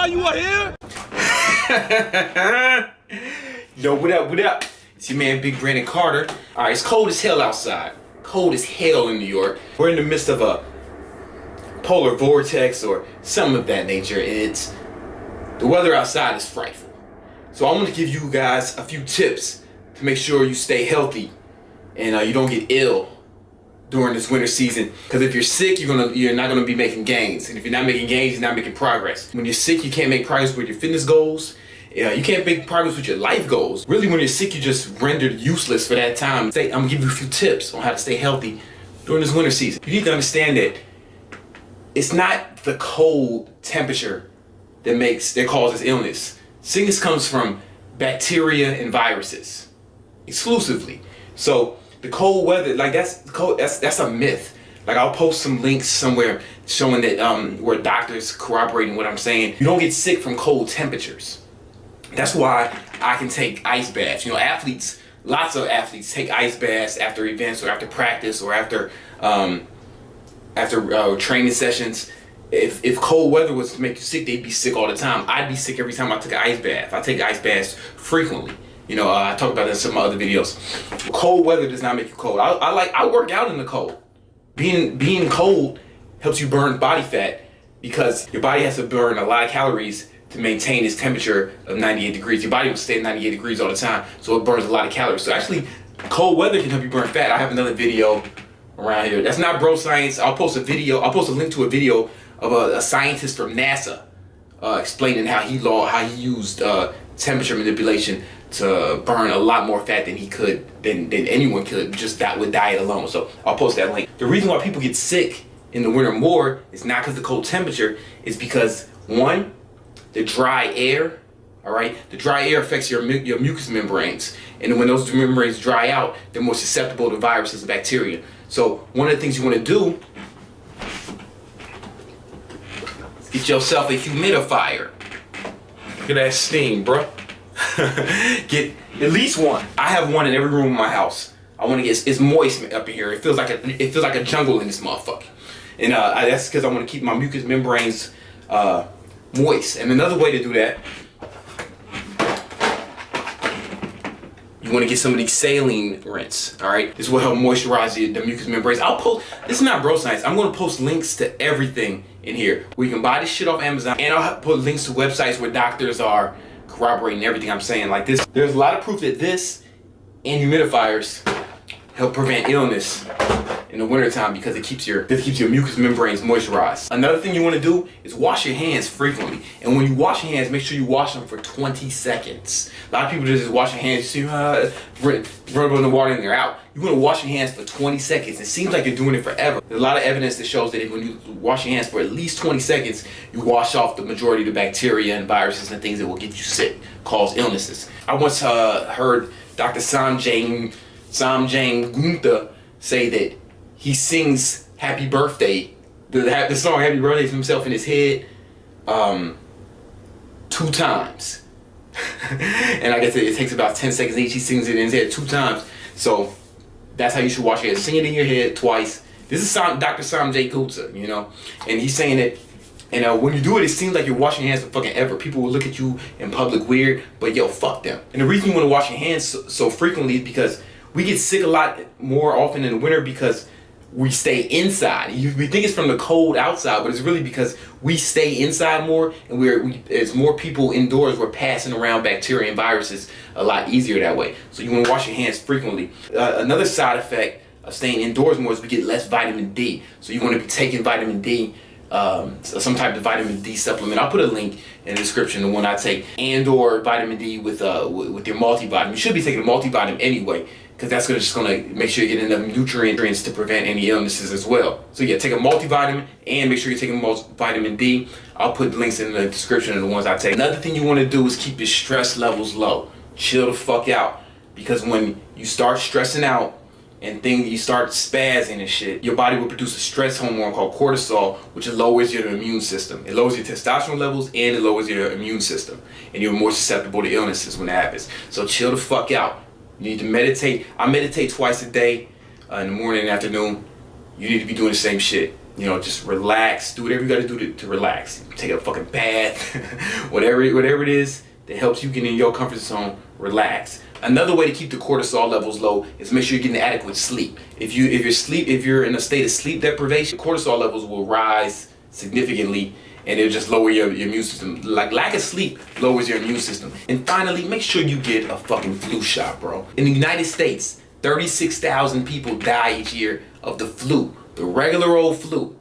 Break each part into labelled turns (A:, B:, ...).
A: why you are here?
B: Yo, what up, what up? It's your man, Big Brandon Carter. All right, it's cold as hell outside. Cold as hell in New York. We're in the midst of a polar vortex or something of that nature. The weather outside is frightful. So I'm gonna give you guys a few tips to make sure you stay healthy and you don't get ill during this winter season. Because if you're sick, you're not gonna be making gains. And if you're not making gains, you're not making progress. When you're sick, you can't make progress with your fitness goals. You can't make progress with your life goals. Really, when you're sick, you're just rendered useless for that time. I'm gonna give you a few tips on how to stay healthy during this winter season. You need to understand that it's not the cold temperature that causes illness. Sickness comes from bacteria and viruses exclusively. So the cold weather, like that's a myth. Like I'll post some links somewhere showing that where doctors corroborating what I'm saying. You don't get sick from cold temperatures. That's why I can take ice baths. You know, lots of athletes take ice baths after events or after practice or after training sessions. If cold weather was to make you sick, they'd be sick all the time. I'd be sick every time I took an ice bath. I take ice baths frequently. You know, I talked about that in some other videos. Cold weather does not make you cold. I work out in the cold. Being cold helps you burn body fat because your body has to burn a lot of calories to maintain its temperature of 98 degrees. Your body will stay at 98 degrees all the time, so it burns a lot of calories. So actually, cold weather can help you burn fat. I have another video around here. That's not bro science. I'll post a link to a video of a scientist from NASA explaining how he used temperature manipulation to burn a lot more fat than anyone could just with diet alone. So I'll post that link. The reason why people get sick in the winter more is not because of the cold temperature. It's because one, the dry air. All right, the dry air affects your mucous membranes, and when those membranes dry out, they're more susceptible to viruses and bacteria. So one of the things you want to do is get yourself a humidifier. Look at that steam, bro. Get at least one. I have one in every room in my house. I want to get it's moist up in here. It feels like a jungle in this motherfucker, and that's because I want to keep my mucous membranes moist. And another way to do that, you want to get some of these saline rinse. All right, this will help moisturize the mucous membranes. This is not bro science. I'm going to post links to everything in here where you can buy this shit off Amazon, and I'll put links to websites where doctors are corroborating everything I'm saying. Like this, there's a lot of proof that this and humidifiers help prevent illness in the wintertime because it keeps your mucous membranes moisturized. Another thing you want to do is wash your hands frequently. And when you wash your hands, make sure you wash them for 20 seconds. A lot of people just wash your hands, you see, rub in the water and they're out. You want to wash your hands for 20 seconds. It seems like you're doing it forever. There's a lot of evidence that shows that when you wash your hands for at least 20 seconds, you wash off the majority of the bacteria and viruses and things that will get you sick, cause illnesses. I once heard Dr. Sanjay Gupta say that he sings Happy Birthday, the song Happy Birthday to himself in his head 2 times. And I guess it takes about 10 seconds each. He sings it in his head 2 times. So that's how you should wash your hands. Sing it in your head twice. This is Dr. Sanjay Gupta, you know, and he's saying it. And when you do it, it seems like you're washing your hands for fucking ever. People will look at you in public weird, but yo, fuck them. And the reason you want to wash your hands so frequently is because we get sick a lot more often in the winter because we stay inside. We think it's from the cold outside, but it's really because we stay inside more, and as more people indoors, we're passing around bacteria and viruses a lot easier that way. So you want to wash your hands frequently. Another side effect of staying indoors more is we get less vitamin D. So you want to be taking vitamin D, some type of vitamin D supplement. I'll put a link in the description, the one I take, and/or vitamin D with your multivitamin. You should be taking a multivitamin anyway, because that's just gonna make sure you're getting enough nutrients to prevent any illnesses as well. So yeah, take a multivitamin and make sure you're taking vitamin D. I'll put links in the description of the ones I take. Another thing you want to do is keep your stress levels low. Chill the fuck out, because when you start stressing out and you start spazzing and shit, your body will produce a stress hormone called cortisol, which lowers your immune system. It lowers your testosterone levels and it lowers your immune system, and you're more susceptible to illnesses when that happens. So chill the fuck out. You need to meditate. I meditate twice a day, in the morning and afternoon. You need to be doing the same shit. You know, just relax. Do whatever you got to do to relax. Take a fucking bath, whatever it is that helps you get in your comfort zone. Relax. Another way to keep the cortisol levels low is make sure you're getting adequate sleep. If you're in a state of sleep deprivation, cortisol levels will rise significantly, and it'll just lower your immune system. Like lack of sleep lowers your immune system. And finally, make sure you get a fucking flu shot, bro. In the United States, 36,000 people die each year of the flu. The regular old flu.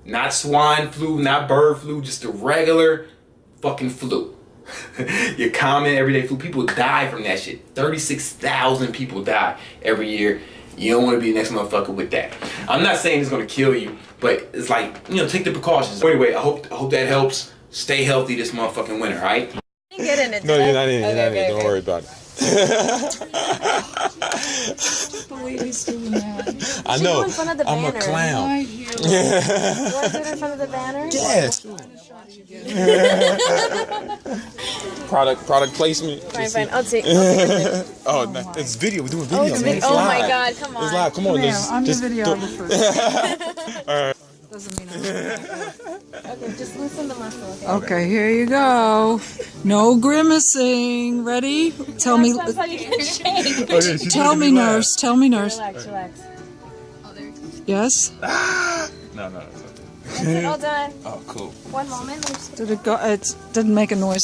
B: Not swine flu, not bird flu, just the regular fucking flu. Your common everyday flu. People die from that shit. 36,000 people die every year. You don't want to be the next motherfucker with that. I'm not saying it's going to kill you, but it's like, you know, take the precautions. So anyway, I hope that helps. Stay healthy this motherfucking winter, alright?
A: Get in it.
C: No, you're not in it.
A: Okay.
C: Don't worry about it.
A: I can't believe he's doing that.
C: I know.
A: In front of the
C: I'm
A: banner.
C: a clown.
A: You want to do it in front of the banner?
C: Yes. Product placement.
A: Fine. I'll take
C: Oh, no, it's video. We're doing video, man. It's
A: oh
C: live.
A: my God, come on.
C: It's live. Come on.
D: I'm the
C: just
D: videographer.
C: All right.
D: Doesn't mean
A: Okay, just loosen the muscle.
D: Okay, here you go. No grimacing. Ready? Tell me.
A: That's how you can shake.
D: Tell me, nurse. Tell me, nurse.
A: Relax.
D: Yes.
C: No.
A: That's it, all done.
C: Oh, cool.
A: One moment.
D: Did it go? It didn't make a noise.